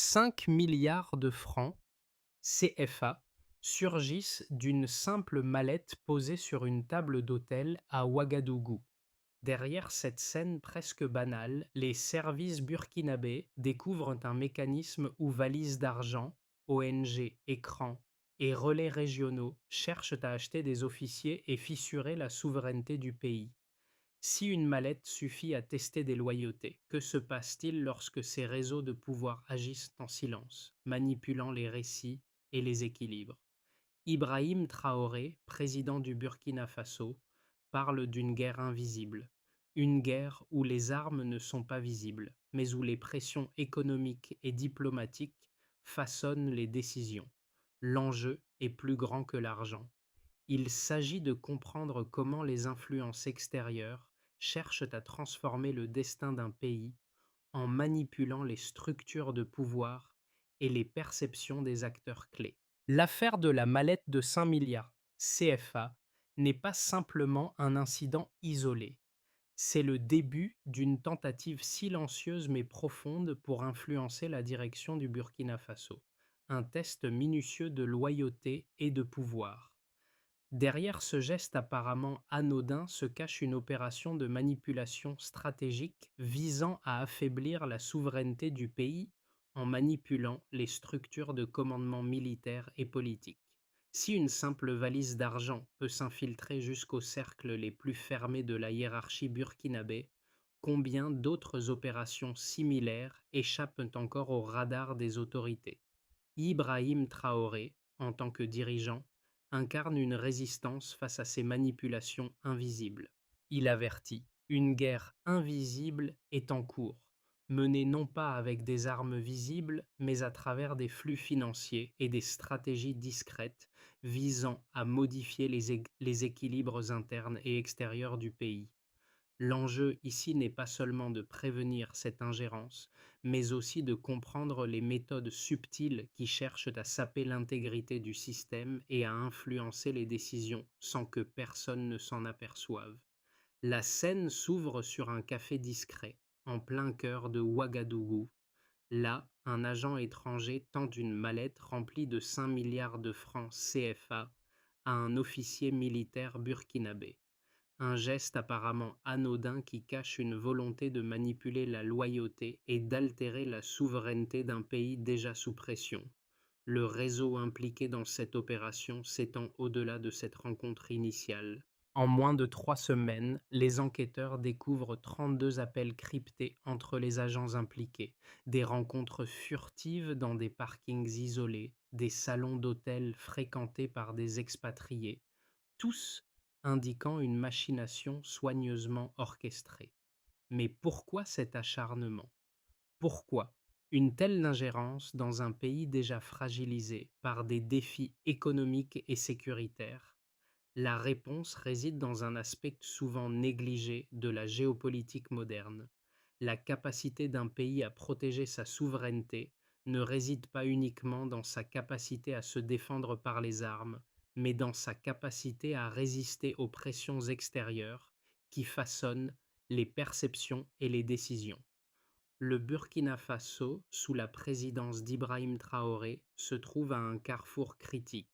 5 milliards de francs CFA surgissent d'une simple mallette posée sur une table d'hôtel à Ouagadougou. Derrière cette scène presque banale, les services burkinabés découvrent un mécanisme où valises d'argent, ONG, écrans et relais régionaux cherchent à acheter des officiers et fissurer la souveraineté du pays. Si une mallette suffit à tester des loyautés, que se passe-t-il lorsque ces réseaux de pouvoir agissent en silence, manipulant les récits et les équilibres? Ibrahim Traoré, président du Burkina Faso, parle d'une guerre invisible, une guerre où les armes ne sont pas visibles, mais où les pressions économiques et diplomatiques façonnent les décisions. L'enjeu est plus grand que l'argent. Il s'agit de comprendre comment les influences extérieures cherchent à transformer le destin d'un pays en manipulant les structures de pouvoir et les perceptions des acteurs clés. L'affaire de la mallette de 5 milliards CFA n'est pas simplement un incident isolé. C'est le début d'une tentative silencieuse mais profonde pour influencer la direction du Burkina Faso. Un test minutieux de loyauté et de pouvoir. Derrière ce geste apparemment anodin se cache une opération de manipulation stratégique visant à affaiblir la souveraineté du pays en manipulant les structures de commandement militaire et politique. Si une simple valise d'argent peut s'infiltrer jusqu'aux cercles les plus fermés de la hiérarchie burkinabé, combien d'autres opérations similaires échappent encore au radar des autorités? Ibrahim Traoré, en tant que dirigeant, incarne une résistance face à ces manipulations invisibles. Il avertit: une guerre invisible est en cours, menée non pas avec des armes visibles, mais à travers des flux financiers et des stratégies discrètes visant à modifier les équilibres internes et extérieurs du pays. L'enjeu ici n'est pas seulement de prévenir cette ingérence, mais aussi de comprendre les méthodes subtiles qui cherchent à saper l'intégrité du système et à influencer les décisions sans que personne ne s'en aperçoive. La scène s'ouvre sur un café discret, en plein cœur de Ouagadougou. Là, un agent étranger tend une mallette remplie de 5 milliards de francs CFA à un officier militaire burkinabé. Un geste apparemment anodin qui cache une volonté de manipuler la loyauté et d'altérer la souveraineté d'un pays déjà sous pression. Le réseau impliqué dans cette opération s'étend au-delà de cette rencontre initiale. En moins de 3 semaines, les enquêteurs découvrent 32 appels cryptés entre les agents impliqués, des rencontres furtives dans des parkings isolés, des salons d'hôtel fréquentés par des expatriés, tous indiquant une machination soigneusement orchestrée. Mais pourquoi cet acharnement? Pourquoi une telle ingérence dans un pays déjà fragilisé par des défis économiques et sécuritaires? La réponse réside dans un aspect souvent négligé de la géopolitique moderne. La capacité d'un pays à protéger sa souveraineté ne réside pas uniquement dans sa capacité à se défendre par les armes, mais dans sa capacité à résister aux pressions extérieures qui façonnent les perceptions et les décisions. Le Burkina Faso, sous la présidence d'Ibrahim Traoré, se trouve à un carrefour critique.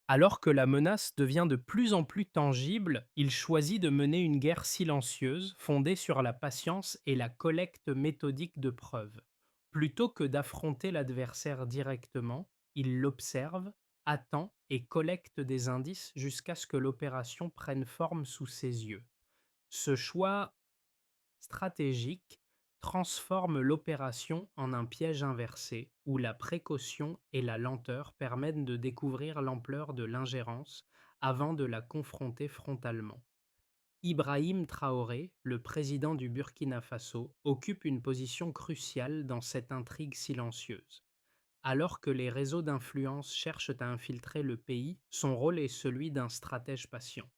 Alors que la menace devient de plus en plus tangible, il choisit de mener une guerre silencieuse fondée sur la patience et la collecte méthodique de preuves. Plutôt que d'affronter l'adversaire directement, il l'observe, attend et collecte des indices jusqu'à ce que l'opération prenne forme sous ses yeux. Ce choix stratégique transforme l'opération en un piège inversé, où la précaution et la lenteur permettent de découvrir l'ampleur de l'ingérence avant de la confronter frontalement. Ibrahim Traoré, le président du Burkina Faso, occupe une position cruciale dans cette intrigue silencieuse. Alors que les réseaux d'influence cherchent à infiltrer le pays, son rôle est celui d'un stratège patient.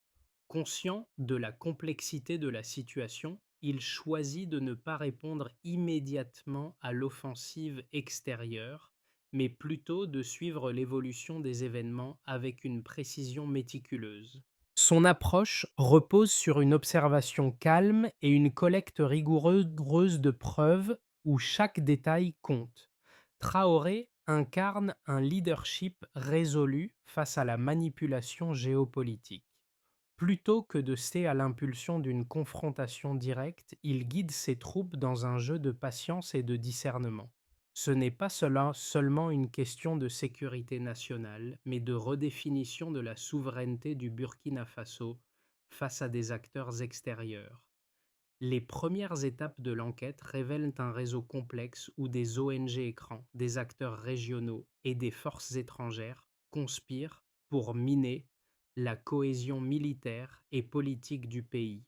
Conscient de la complexité de la situation, il choisit de ne pas répondre immédiatement à l'offensive extérieure, mais plutôt de suivre l'évolution des événements avec une précision méticuleuse. Son approche repose sur une observation calme et une collecte rigoureuse de preuves où chaque détail compte. Traoré incarne un leadership résolu face à la manipulation géopolitique. Plutôt que de céder à l'impulsion d'une confrontation directe, il guide ses troupes dans un jeu de patience et de discernement. Ce n'est pas seulement une question de sécurité nationale, mais de redéfinition de la souveraineté du Burkina Faso face à des acteurs extérieurs. Les premières étapes de l'enquête révèlent un réseau complexe où des ONG écrans, des acteurs régionaux et des forces étrangères conspirent pour miner la cohésion militaire et politique du pays.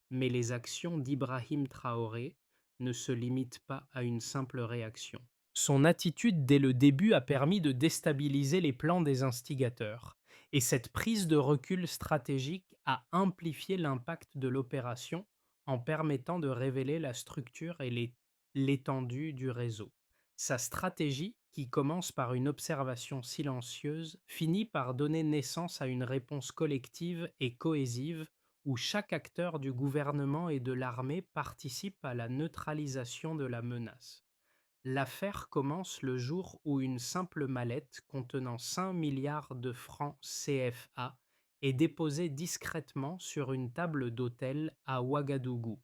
Mais les actions d'Ibrahim Traoré ne se limitent pas à une simple réaction. Son attitude dès le début a permis de déstabiliser les plans des instigateurs, et cette prise de recul stratégique a amplifié l'impact de l'opération en permettant de révéler la structure et l'étendue du réseau. Sa stratégie, qui commence par une observation silencieuse, finit par donner naissance à une réponse collective et cohésive où chaque acteur du gouvernement et de l'armée participe à la neutralisation de la menace. L'affaire commence le jour où une simple mallette contenant 5 milliards de francs CFA est déposée discrètement sur une table d'hôtel à Ouagadougou.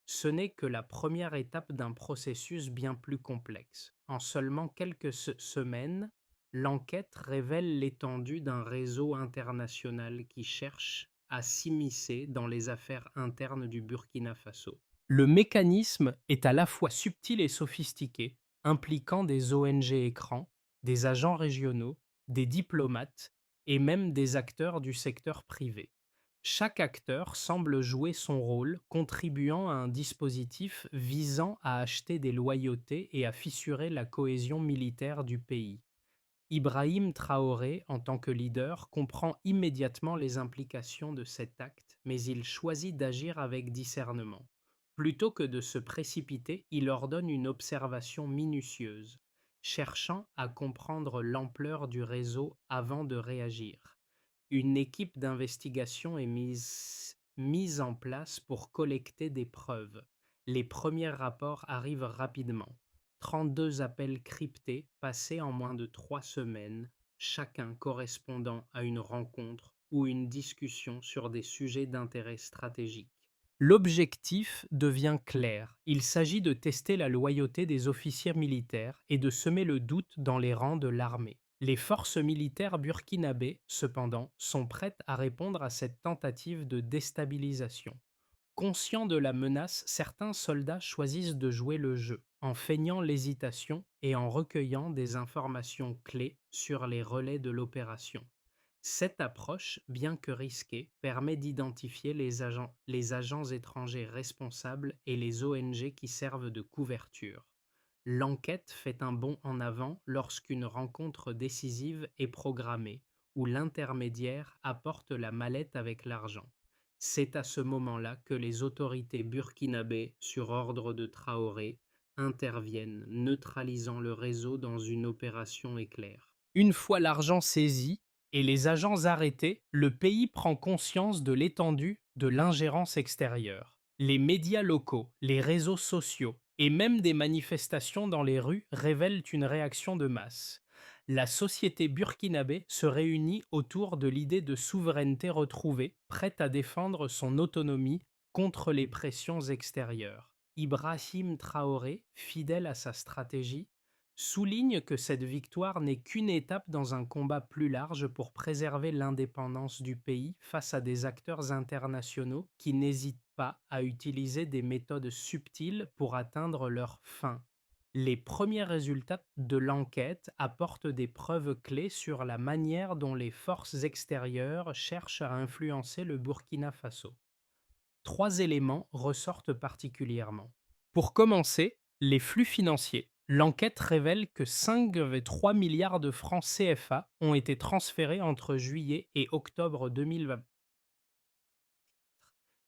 Ce n'est que la première étape d'un processus bien plus complexe. En seulement quelques semaines, l'enquête révèle l'étendue d'un réseau international qui cherche à s'immiscer dans les affaires internes du Burkina Faso. Le mécanisme est à la fois subtil et sophistiqué, impliquant des ONG écrans, des agents régionaux, des diplomates et même des acteurs du secteur privé. Chaque acteur semble jouer son rôle, contribuant à un dispositif visant à acheter des loyautés et à fissurer la cohésion militaire du pays. Ibrahim Traoré, en tant que leader, comprend immédiatement les implications de cet acte, mais il choisit d'agir avec discernement. Plutôt que de se précipiter, il ordonne une observation minutieuse, cherchant à comprendre l'ampleur du réseau avant de réagir. Une équipe d'investigation est mise en place pour collecter des preuves. Les premiers rapports arrivent rapidement. 32 appels cryptés passés en moins de 3 semaines, chacun correspondant à une rencontre ou une discussion sur des sujets d'intérêt stratégique. L'objectif devient clair. Il s'agit de tester la loyauté des officiers militaires et de semer le doute dans les rangs de l'armée. Les forces militaires burkinabées, cependant, sont prêtes à répondre à cette tentative de déstabilisation. Conscients de la menace, certains soldats choisissent de jouer le jeu, en feignant l'hésitation et en recueillant des informations clés sur les relais de l'opération. Cette approche, bien que risquée, permet d'identifier les agents étrangers responsables et les ONG qui servent de couverture. L'enquête fait un bond en avant lorsqu'une rencontre décisive est programmée, où l'intermédiaire apporte la mallette avec l'argent. C'est à ce moment-là que les autorités burkinabées, sur ordre de Traoré, interviennent, neutralisant le réseau dans une opération éclair. Une fois l'argent saisi et les agents arrêtés, le pays prend conscience de l'étendue de l'ingérence extérieure. Les médias locaux, les réseaux sociaux et même des manifestations dans les rues révèlent une réaction de masse. La société burkinabé se réunit autour de l'idée de souveraineté retrouvée, prête à défendre son autonomie contre les pressions extérieures. Ibrahim Traoré, fidèle à sa stratégie, souligne que cette victoire n'est qu'une étape dans un combat plus large pour préserver l'indépendance du pays face à des acteurs internationaux qui n'hésitent pas à utiliser des méthodes subtiles pour atteindre leurs fins. Les premiers résultats de l'enquête apportent des preuves clés sur la manière dont les forces extérieures cherchent à influencer le Burkina Faso. Trois éléments ressortent particulièrement. Pour commencer, les flux financiers. L'enquête révèle que 5,3 milliards de francs CFA ont été transférés entre juillet et octobre 2020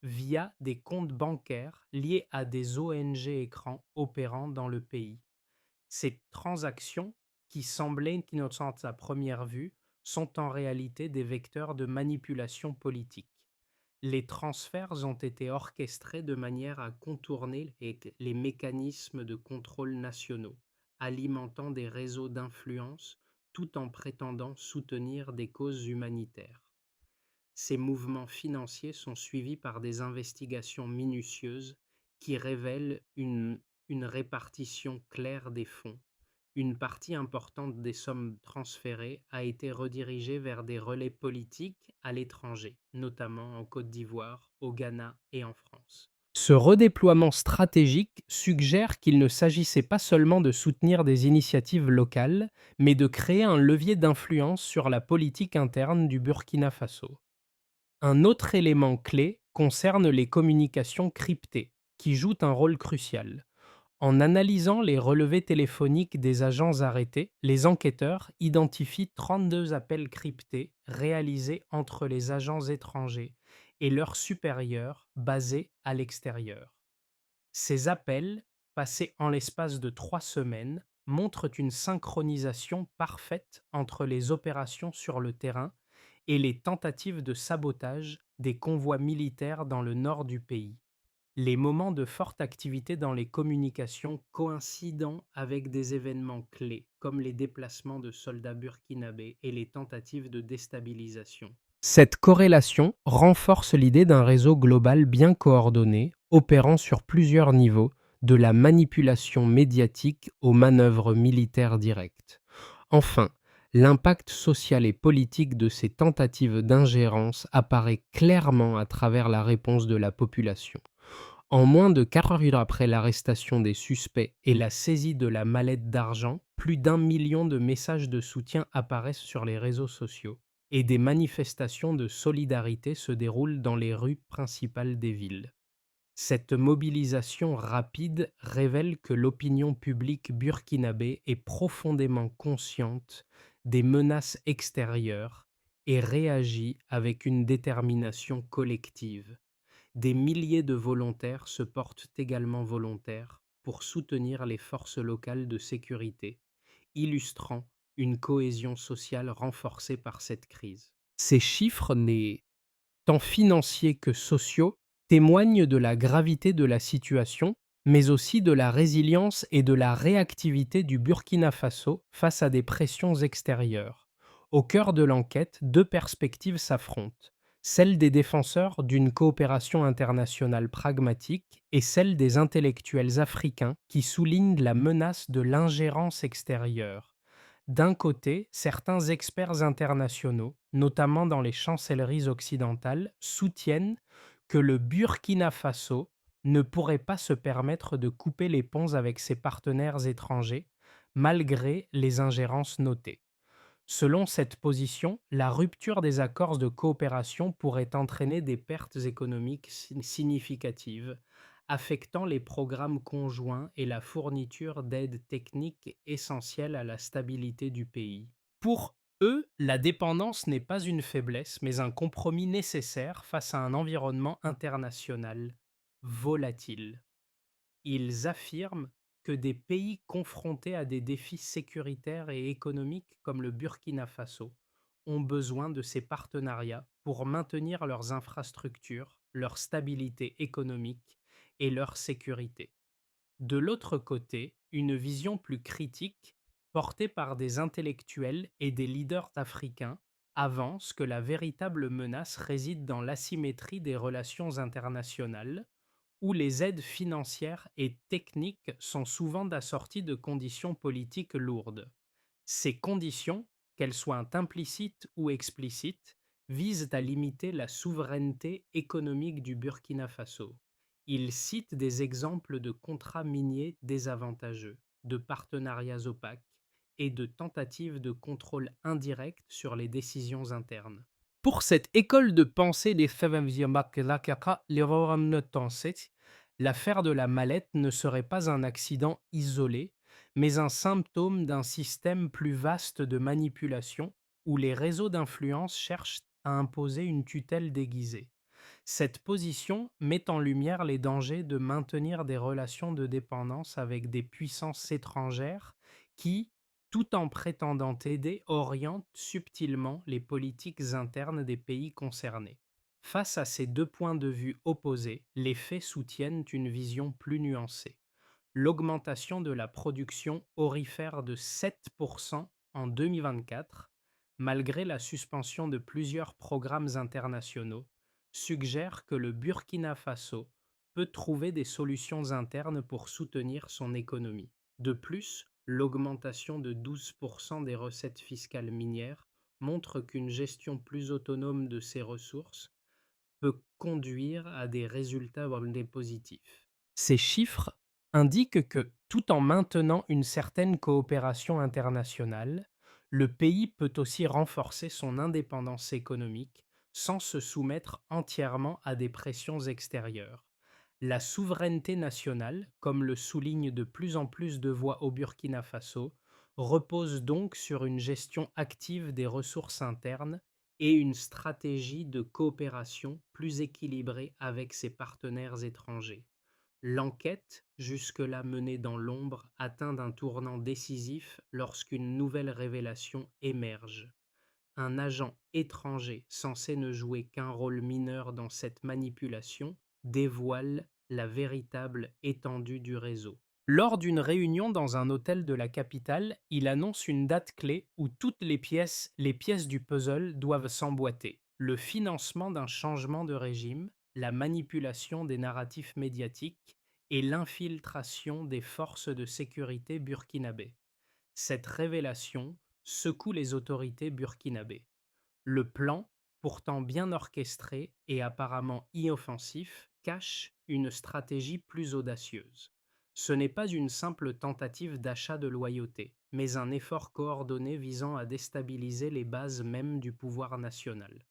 via des comptes bancaires liés à des ONG écrans opérant dans le pays. Ces transactions, qui semblaient innocentes à première vue, sont en réalité des vecteurs de manipulation politique. Les transferts ont été orchestrés de manière à contourner les mécanismes de contrôle nationaux, alimentant des réseaux d'influence tout en prétendant soutenir des causes humanitaires. Ces mouvements financiers sont suivis par des investigations minutieuses qui révèlent une répartition claire des fonds. Une partie importante des sommes transférées a été redirigée vers des relais politiques à l'étranger, notamment en Côte d'Ivoire, au Ghana et en France. Ce redéploiement stratégique suggère qu'il ne s'agissait pas seulement de soutenir des initiatives locales, mais de créer un levier d'influence sur la politique interne du Burkina Faso. Un autre élément clé concerne les communications cryptées, qui jouent un rôle crucial. En analysant les relevés téléphoniques des agents arrêtés, les enquêteurs identifient 32 appels cryptés réalisés entre les agents étrangers et leurs supérieurs basés à l'extérieur. Ces appels, passés en l'espace de 3 semaines, montrent une synchronisation parfaite entre les opérations sur le terrain et les tentatives de sabotage des convois militaires dans le nord du pays. Les moments de forte activité dans les communications coïncidant avec des événements clés, comme les déplacements de soldats burkinabés et les tentatives de déstabilisation. Cette corrélation renforce l'idée d'un réseau global bien coordonné, opérant sur plusieurs niveaux, de la manipulation médiatique aux manœuvres militaires directes. Enfin, l'impact social et politique de ces tentatives d'ingérence apparaît clairement à travers la réponse de la population. En moins de 4 heures après l'arrestation des suspects et la saisie de la mallette d'argent, plus d'1 million de messages de soutien apparaissent sur les réseaux sociaux et des manifestations de solidarité se déroulent dans les rues principales des villes. Cette mobilisation rapide révèle que l'opinion publique burkinabé est profondément consciente des menaces extérieures et réagit avec une détermination collective. Des milliers de volontaires se portent également volontaires pour soutenir les forces locales de sécurité, illustrant une cohésion sociale renforcée par cette crise. Ces chiffres, tant financiers que sociaux, témoignent de la gravité de la situation, mais aussi de la résilience et de la réactivité du Burkina Faso face à des pressions extérieures. Au cœur de l'enquête, deux perspectives s'affrontent, celle des défenseur d'une coopération internationale pragmatique et celle des intellectuels africains qui soulignent la menace de l'ingérence extérieure. D'un côté, certains experts internationaux, notamment dans les chancelleries occidentales, soutiennent que le Burkina Faso ne pourrait pas se permettre de couper les ponts avec ses partenaires étrangers, malgré les ingérences notées. Selon cette position, la rupture des accords de coopération pourrait entraîner des pertes économiques significatives, affectant les programmes conjoints et la fourniture d'aides techniques essentielles à la stabilité du pays. Pour eux, la dépendance n'est pas une faiblesse, mais un compromis nécessaire face à un environnement international volatile. Ils affirment que des pays confrontés à des défis sécuritaires et économiques comme le Burkina Faso ont besoin de ces partenariats pour maintenir leurs infrastructures, leur stabilité économique et leur sécurité. De l'autre côté, une vision plus critique, portée par des intellectuels et des leaders africains, avance que la véritable menace réside dans l'asymétrie des relations internationales, où les aides financières et techniques sont souvent assorties de conditions politiques lourdes. Ces conditions, qu'elles soient implicites ou explicites, visent à limiter la souveraineté économique du Burkina Faso. Ils citent des exemples de contrats miniers désavantageux, de partenariats opaques et de tentatives de contrôle indirect sur les décisions internes. Pour cette école de pensée des l'affaire de la mallette ne serait pas un accident isolé, mais un symptôme d'un système plus vaste de manipulation où les réseaux d'influence cherchent à imposer une tutelle déguisée. Cette position met en lumière les dangers de maintenir des relations de dépendance avec des puissances étrangères qui, tout en prétendant aider, orientent subtilement les politiques internes des pays concernés. Face à ces deux points de vue opposés, les faits soutiennent une vision plus nuancée. l'augmentation de la production aurifère de 7% en 2024, malgré la suspension de plusieurs programmes internationaux, suggère que le Burkina Faso peut trouver des solutions internes pour soutenir son économie. De plus, l'augmentation de 12% des recettes fiscales minières montre qu'une gestion plus autonome de ces ressources peut conduire à des résultats positifs. Ces chiffres indiquent que, tout en maintenant une certaine coopération internationale, le pays peut aussi renforcer son indépendance économique sans se soumettre entièrement à des pressions extérieures. La souveraineté nationale, comme le soulignent de plus en plus de voix au Burkina Faso, repose donc sur une gestion active des ressources internes et une stratégie de coopération plus équilibrée avec ses partenaires étrangers. L'enquête, jusque-là menée dans l'ombre, atteint un tournant décisif lorsqu'une nouvelle révélation émerge. Un agent étranger censé ne jouer qu'un rôle mineur dans cette manipulation dévoile la véritable étendue du réseau. Lors d'une réunion dans un hôtel de la capitale, il annonce une date clé où toutes les pièces du puzzle doivent s'emboîter. Le financement d'un changement de régime, la manipulation des narratifs médiatiques et l'infiltration des forces de sécurité burkinabées. Cette révélation secoue les autorités burkinabées. Le plan, pourtant bien orchestré et apparemment inoffensif, cache une stratégie plus audacieuse. Ce n'est pas une simple tentative d'achat de loyauté, mais un effort coordonné visant à déstabiliser les bases mêmes du pouvoir national.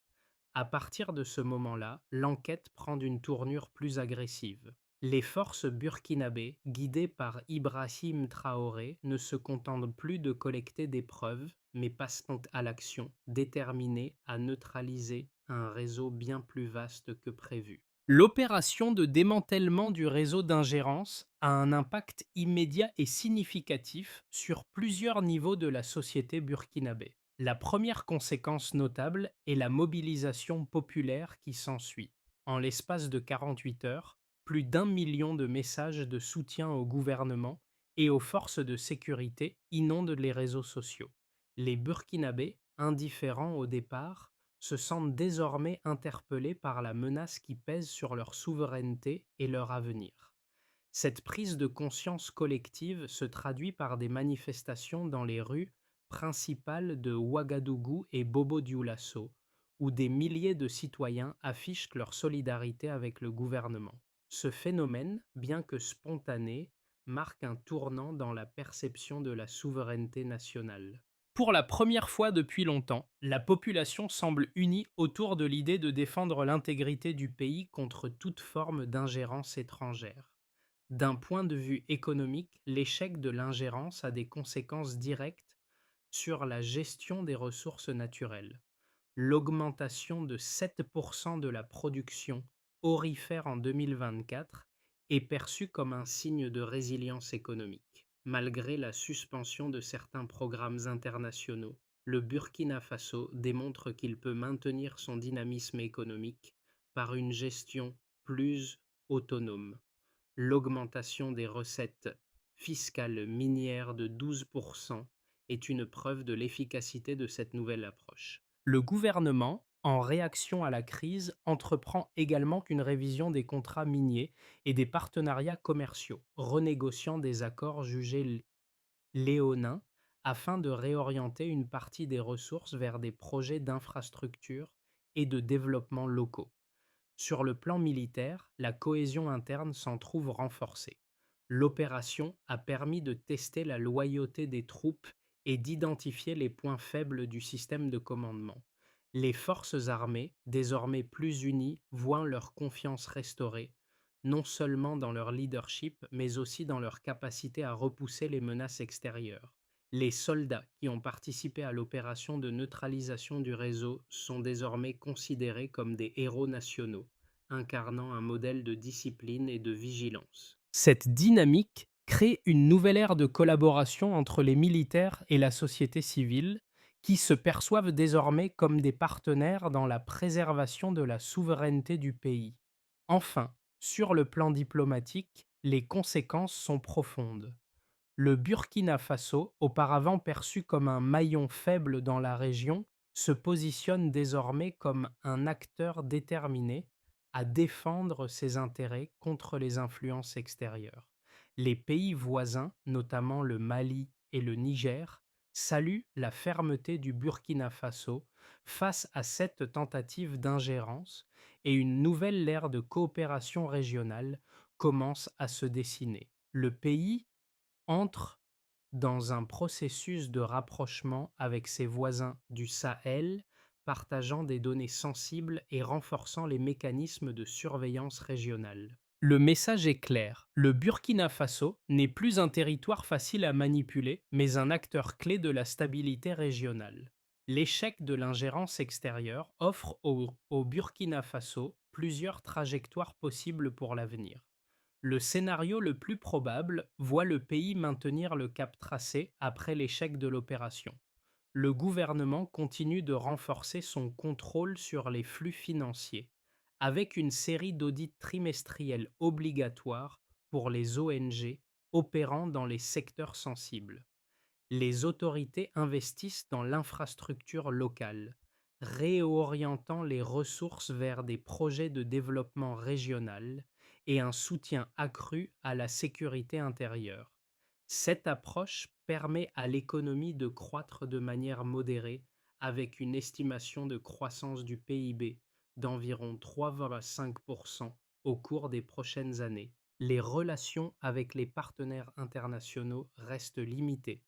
À partir de ce moment-là, l'enquête prend une tournure plus agressive. Les forces burkinabées, guidées par Ibrahim Traoré, ne se contentent plus de collecter des preuves, mais passent à l'action, déterminées à neutraliser un réseau bien plus vaste que prévu. L'opération de démantèlement du réseau d'ingérence a un impact immédiat et significatif sur plusieurs niveaux de la société burkinabé. La première conséquence notable est la mobilisation populaire qui s'ensuit. En l'espace de 48 heures, plus d'1 million de messages de soutien au gouvernement et aux forces de sécurité inondent les réseaux sociaux. Les Burkinabés, indifférents au départ, se sentent désormais interpellés par la menace qui pèse sur leur souveraineté et leur avenir. Cette prise de conscience collective se traduit par des manifestations dans les rues principales de Ouagadougou et Bobo-Dioulasso, où des milliers de citoyens affichent leur solidarité avec le gouvernement. Ce phénomène, bien que spontané, marque un tournant dans la perception de la souveraineté nationale. Pour la première fois depuis longtemps, la population semble unie autour de l'idée de défendre l'intégrité du pays contre toute forme d'ingérence étrangère. D'un point de vue économique, l'échec de l'ingérence a des conséquences directes sur la gestion des ressources naturelles. L'augmentation de 7% de la production aurifère en 2024 est perçue comme un signe de résilience économique. Malgré la suspension de certains programmes internationaux, le Burkina Faso démontre qu'il peut maintenir son dynamisme économique par une gestion plus autonome. L'augmentation des recettes fiscales minières de 12% est une preuve de l'efficacité de cette nouvelle approche. Le gouvernement, en réaction à la crise, entreprend également une révision des contrats miniers et des partenariats commerciaux, renégociant des accords jugés léonins afin de réorienter une partie des ressources vers des projets d'infrastructure et de développement locaux. Sur le plan militaire, la cohésion interne s'en trouve renforcée. L'opération a permis de tester la loyauté des troupes et d'identifier les points faibles du système de commandement. Les forces armées, désormais plus unies, voient leur confiance restaurée, non seulement dans leur leadership, mais aussi dans leur capacité à repousser les menaces extérieures. Les soldats qui ont participé à l'opération de neutralisation du réseau sont désormais considérés comme des héros nationaux, incarnant un modèle de discipline et de vigilance. Cette dynamique crée une nouvelle ère de collaboration entre les militaires et la société civile, qui se perçoivent désormais comme des partenaires dans la préservation de la souveraineté du pays. Enfin, sur le plan diplomatique, Les conséquences sont profondes. Le Burkina Faso, auparavant perçu comme un maillon faible dans la région, se positionne désormais comme un acteur déterminé à défendre ses intérêts contre les influences extérieures. Les pays voisins, notamment le Mali et le Niger, saluent la fermeté du Burkina Faso face à cette tentative d'ingérence et une nouvelle ère de coopération régionale commence à se dessiner. Le pays entre dans un processus de rapprochement avec ses voisins du Sahel, partageant des données sensibles et renforçant les mécanismes de surveillance régionale. Le message est clair, le Burkina Faso n'est plus un territoire facile à manipuler, mais un acteur clé de la stabilité régionale. L'échec de l'ingérence extérieure offre au Burkina Faso plusieurs trajectoires possibles pour l'avenir. Le scénario le plus probable voit le pays maintenir le cap tracé après l'échec de l'opération. Le gouvernement continue de renforcer son contrôle sur les flux financiers, avec une série d'audits trimestriels obligatoires pour les ONG opérant dans les secteurs sensibles. Les autorités investissent dans l'infrastructure locale, réorientant les ressources vers des projets de développement régional et un soutien accru à la sécurité intérieure. Cette approche permet à l'économie de croître de manière modérée avec une estimation de croissance du PIB d'environ 3,5% au cours des prochaines années. Les relations avec les partenaires internationaux restent limitées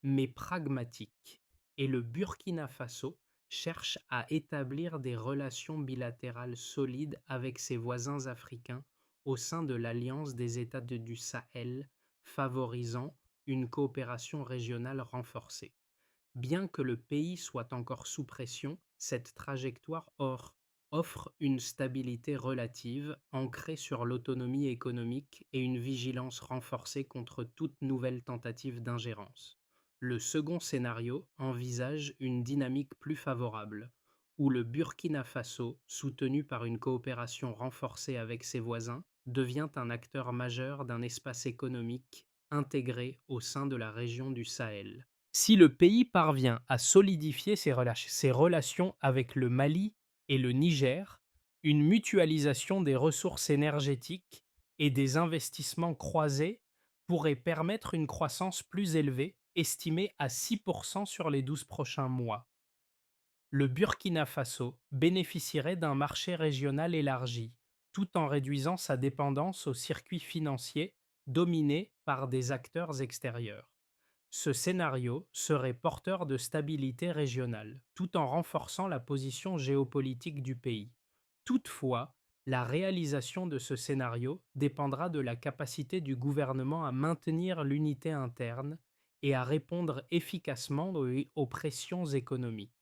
mais pragmatique, et le Burkina Faso cherche à établir des relations bilatérales solides avec ses voisins africains au sein de l'Alliance des États du Sahel, favorisant une coopération régionale renforcée. Bien que le pays soit encore sous pression, cette trajectoire offre une stabilité relative ancrée sur l'autonomie économique et une vigilance renforcée contre toute nouvelle tentative d'ingérence. Le second scénario envisage une dynamique plus favorable, où le Burkina Faso, soutenu par une coopération renforcée avec ses voisins, devient un acteur majeur d'un espace économique intégré au sein de la région du Sahel. Si le pays parvient à solidifier ses relations avec le Mali et le Niger, une mutualisation des ressources énergétiques et des investissements croisés pourrait permettre une croissance plus élevée, estimée à 6% sur les 12 prochains mois. Le Burkina Faso bénéficierait d'un marché régional élargi, tout en réduisant sa dépendance aux circuits financiers dominés par des acteurs extérieurs. Ce scénario serait porteur de stabilité régionale, tout en renforçant la position géopolitique du pays. Toutefois, la réalisation de ce scénario dépendra de la capacité du gouvernement à maintenir l'unité interne et à répondre efficacement aux pressions économiques.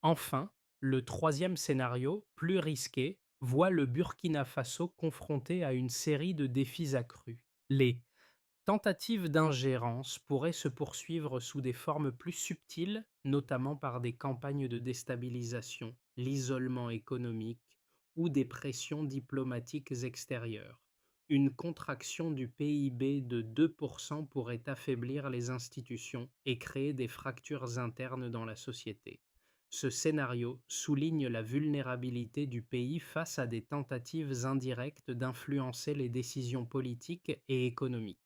Enfin, le troisième scénario, plus risqué, voit le Burkina Faso confronté à une série de défis accrus. Les tentatives d'ingérence pourraient se poursuivre sous des formes plus subtiles, notamment par des campagnes de déstabilisation, l'isolement économique ou des pressions diplomatiques extérieures. Une contraction du PIB de 2% pourrait affaiblir les institutions et créer des fractures internes dans la société. Ce scénario souligne la vulnérabilité du pays face à des tentatives indirectes d'influencer les décisions politiques et économiques.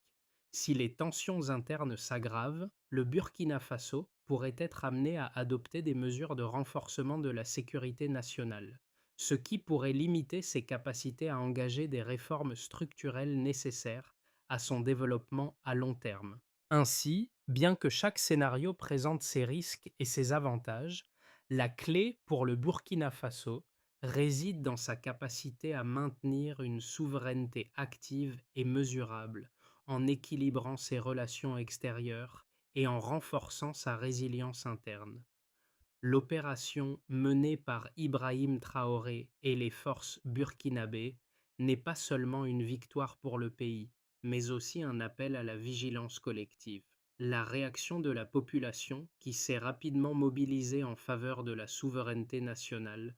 Si les tensions internes s'aggravent, le Burkina Faso pourrait être amené à adopter des mesures de renforcement de la sécurité nationale, ce qui pourrait limiter ses capacités à engager des réformes structurelles nécessaires à son développement à long terme. Ainsi, bien que chaque scénario présente ses risques et ses avantages, la clé pour le Burkina Faso réside dans sa capacité à maintenir une souveraineté active et mesurable en équilibrant ses relations extérieures et en renforçant sa résilience interne. L'opération menée par Ibrahim Traoré et les forces burkinabées n'est pas seulement une victoire pour le pays, mais aussi un appel à la vigilance collective. La réaction de la population, qui s'est rapidement mobilisée en faveur de la souveraineté nationale,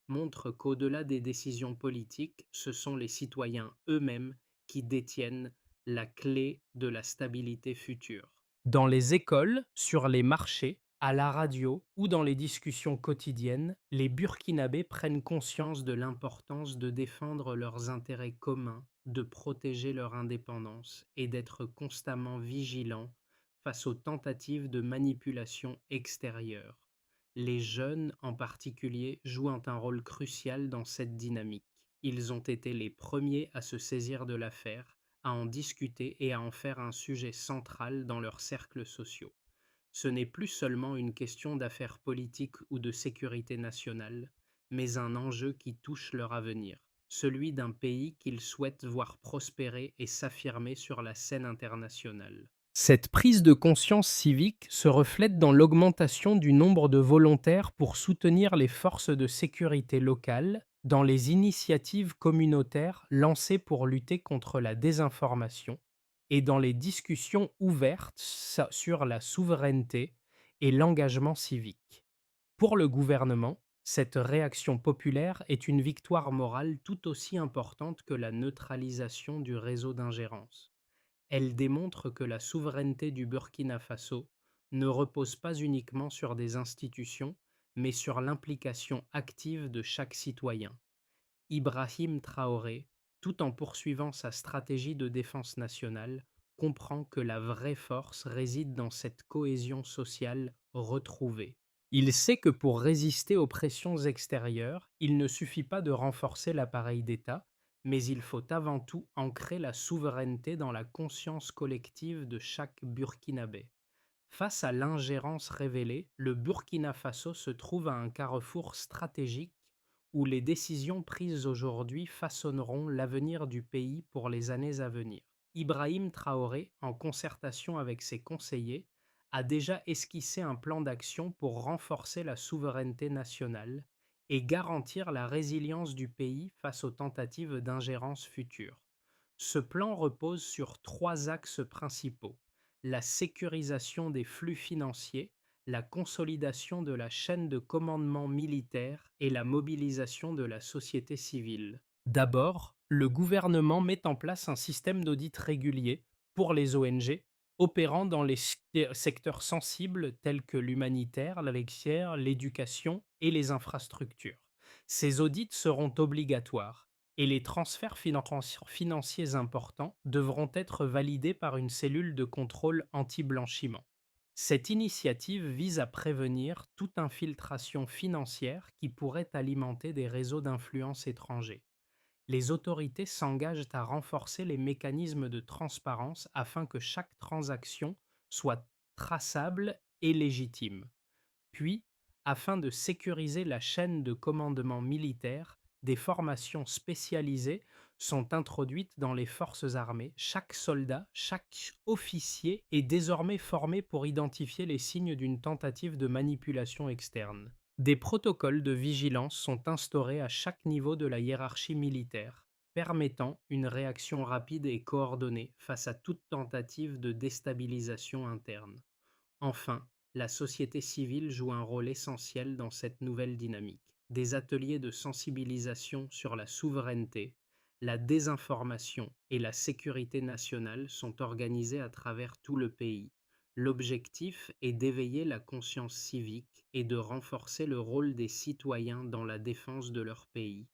montre qu'au-delà des décisions politiques, ce sont les citoyens eux-mêmes qui détiennent la clé de la stabilité future. Dans les écoles, sur les marchés, à la radio ou dans les discussions quotidiennes, les Burkinabés prennent conscience de l'importance de défendre leurs intérêts communs, de protéger leur indépendance et d'être constamment vigilants face aux tentatives de manipulation extérieure. Les jeunes, en particulier, jouent un rôle crucial dans cette dynamique. Ils ont été les premiers à se saisir de l'affaire, à en discuter et à en faire un sujet central dans leurs cercles sociaux. Ce n'est plus seulement une question d'affaires politiques ou de sécurité nationale, mais un enjeu qui touche leur avenir, celui d'un pays qu'ils souhaitent voir prospérer et s'affirmer sur la scène internationale. Cette prise de conscience civique se reflète dans l'augmentation du nombre de volontaires pour soutenir les forces de sécurité locales, dans les initiatives communautaires lancées pour lutter contre la désinformation et dans les discussions ouvertes sur la souveraineté et l'engagement civique. Pour le gouvernement, cette réaction populaire est une victoire morale tout aussi importante que la neutralisation du réseau d'ingérence. Elle démontre que la souveraineté du Burkina Faso ne repose pas uniquement sur des institutions, mais sur l'implication active de chaque citoyen. Ibrahim Traoré, tout en poursuivant sa stratégie de défense nationale, comprend que la vraie force réside dans cette cohésion sociale retrouvée. Il sait que pour résister aux pressions extérieures, il ne suffit pas de renforcer l'appareil d'État, mais il faut avant tout ancrer la souveraineté dans la conscience collective de chaque Burkinabé. Face à l'ingérence révélée, le Burkina Faso se trouve à un carrefour stratégique où les décisions prises aujourd'hui façonneront l'avenir du pays pour les années à venir. Ibrahim Traoré, en concertation avec ses conseillers, a déjà esquissé un plan d'action pour renforcer la souveraineté nationale et garantir la résilience du pays face aux tentatives d'ingérence futures. Ce plan repose sur trois axes principaux: la sécurisation des flux financiers, la consolidation de la chaîne de commandement militaire et la mobilisation de la société civile. D'abord, le gouvernement met en place un système d'audit régulier pour les ONG opérant dans les secteurs sensibles tels que l'humanitaire, la laitière, l'éducation et les infrastructures. Ces audits seront obligatoires et les transferts financiers importants devront être validés par une cellule de contrôle anti-blanchiment. Cette initiative vise à prévenir toute infiltration financière qui pourrait alimenter des réseaux d'influence étrangers. Les autorités s'engagent à renforcer les mécanismes de transparence afin que chaque transaction soit traçable et légitime. Puis, afin de sécuriser la chaîne de commandement militaire, des formations spécialisées sont introduites dans les forces armées. Chaque soldat, chaque officier est désormais formé pour identifier les signes d'une tentative de manipulation externe. Des protocoles de vigilance sont instaurés à chaque niveau de la hiérarchie militaire, permettant une réaction rapide et coordonnée face à toute tentative de déstabilisation interne. Enfin, la société civile joue un rôle essentiel dans cette nouvelle dynamique. Des ateliers de sensibilisation sur la souveraineté, la désinformation et la sécurité nationale sont organisés à travers tout le pays. L'objectif est d'éveiller la conscience civique et de renforcer le rôle des citoyens dans la défense de leur pays.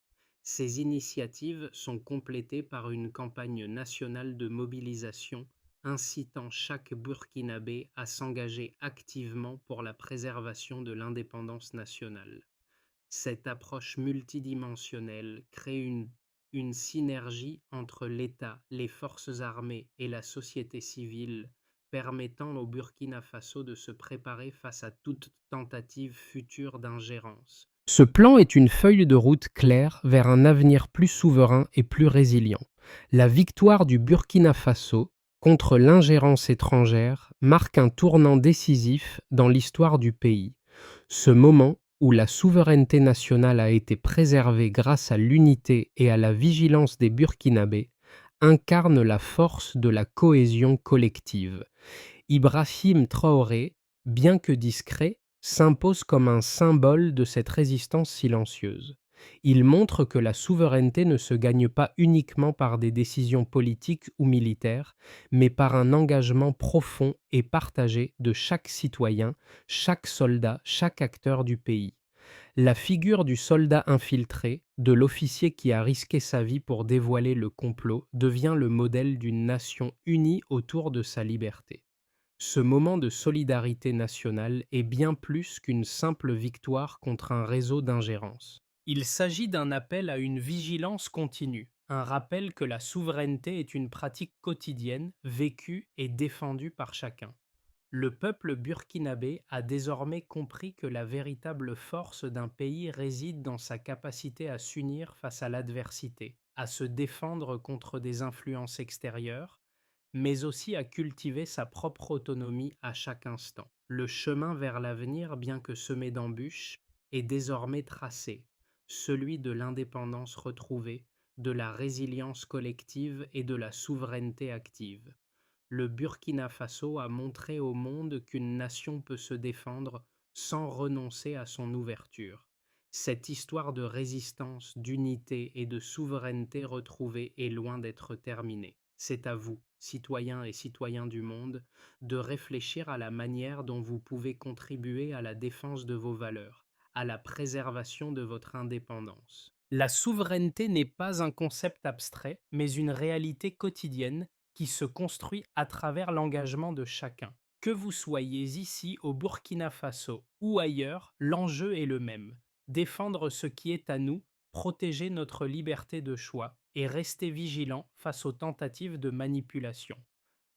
Ces initiatives sont complétées par une campagne nationale de mobilisation incitant chaque Burkinabé à s'engager activement pour la préservation de l'indépendance nationale. Cette approche multidimensionnelle crée une synergie entre l'État, les forces armées et la société civile, permettant au Burkina Faso de se préparer face à toute tentative future d'ingérence. Ce plan est une feuille de route claire vers un avenir plus souverain et plus résilient. La victoire du Burkina Faso contre l'ingérence étrangère marque un tournant décisif dans l'histoire du pays. Ce moment où la souveraineté nationale a été préservée grâce à l'unité et à la vigilance des Burkinabés incarne la force de la cohésion collective. Ibrahim Traoré, bien que discret, s'impose comme un symbole de cette résistance silencieuse. Il montre que la souveraineté ne se gagne pas uniquement par des décisions politiques ou militaires, mais par un engagement profond et partagé de chaque citoyen, chaque soldat, chaque acteur du pays. La figure du soldat infiltré, de l'officier qui a risqué sa vie pour dévoiler le complot, devient le modèle d'une nation unie autour de sa liberté. Ce moment de solidarité nationale est bien plus qu'une simple victoire contre un réseau d'ingérence. Il s'agit d'un appel à une vigilance continue, un rappel que la souveraineté est une pratique quotidienne, vécue et défendue par chacun. Le peuple burkinabé a désormais compris que la véritable force d'un pays réside dans sa capacité à s'unir face à l'adversité, à se défendre contre des influences extérieures, mais aussi à cultiver sa propre autonomie à chaque instant. Le chemin vers l'avenir, bien que semé d'embûches, est désormais tracé, celui de l'indépendance retrouvée, de la résilience collective et de la souveraineté active. Le Burkina Faso a montré au monde qu'une nation peut se défendre sans renoncer à son ouverture. Cette histoire de résistance, d'unité et de souveraineté retrouvée est loin d'être terminée. C'est à vous, citoyens et citoyens du monde, de réfléchir à la manière dont vous pouvez contribuer à la défense de vos valeurs, à la préservation de votre indépendance. La souveraineté n'est pas un concept abstrait, mais une réalité quotidienne qui se construit à travers l'engagement de chacun. Que vous soyez ici au Burkina Faso ou ailleurs, l'enjeu est le même. Défendre ce qui est à nous, protéger notre liberté de choix et rester vigilant face aux tentatives de manipulation.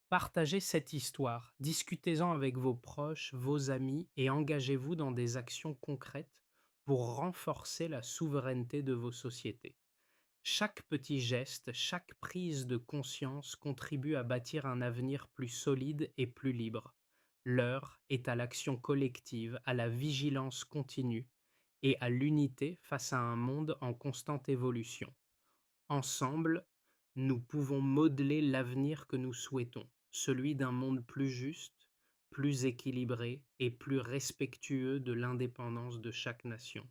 Partagez cette histoire, discutez-en avec vos proches, vos amis et engagez-vous dans des actions concrètes pour renforcer la souveraineté de vos sociétés. Chaque petit geste, chaque prise de conscience contribue à bâtir un avenir plus solide et plus libre. L'heure est à l'action collective, à la vigilance continue et à l'unité face à un monde en constante évolution. Ensemble, nous pouvons modeler l'avenir que nous souhaitons, celui d'un monde plus juste, plus équilibré et plus respectueux de l'indépendance de chaque nation.